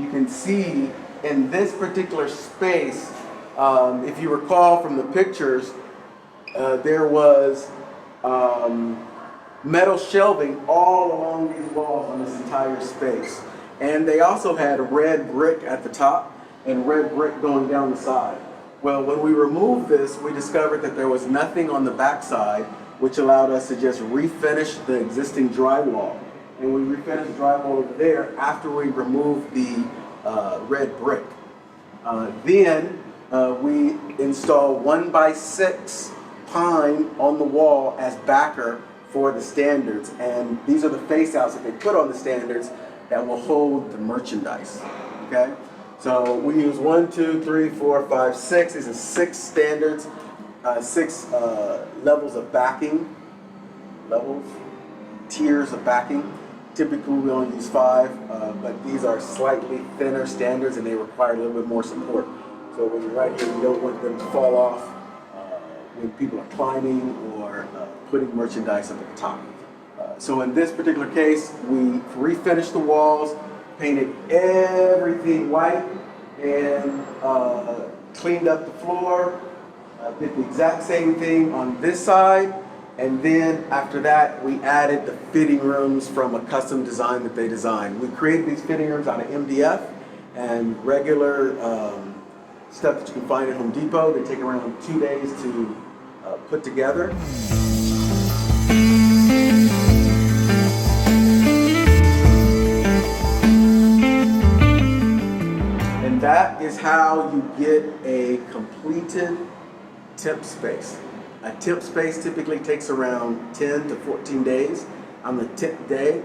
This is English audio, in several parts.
you can see in this particular space, if you recall from the pictures, there was metal shelving all along these walls on this entire space. And they also had red brick at the top and red brick going down the side. Well, when we removed this, we discovered that there was nothing on the back side, which allowed us to just refinish the existing drywall. And we refinished drywall over there after we removed the red brick. Then we installed 1x6 pine on the wall as backer for the standards, and these are the face outs that they put on the standards that will hold the merchandise. Okay, so we use 1, 2, 3, 4, 5, 6. These are 6 standards, 6 levels of backing, tiers of backing. Typically we only use 5, but these are slightly thinner standards and they require a little bit more support. So when you're right here, you don't want them to fall off when people are climbing or putting merchandise up at the top. So in this particular case, we refinished the walls, painted everything white, and cleaned up the floor. Did the exact same thing on this side, and then after that, we added the fitting rooms from a custom design that they designed. We created these fitting rooms out of MDF and regular stuff that you can find at Home Depot. They take around 2 days to put together. And that is how you get a completed temp space. A temp space typically takes around 10 to 14 days. On the 10th day,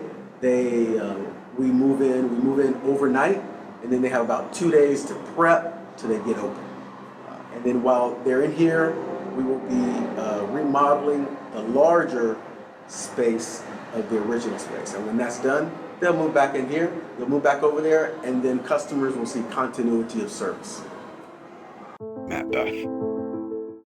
we move in overnight, and then they have about 2 days to prep till they get open. And then while they're in here, we will be remodeling the larger space of the original space. And when that's done, they'll move back in here, they'll move back over there, and then customers will see continuity of service. MattBeth.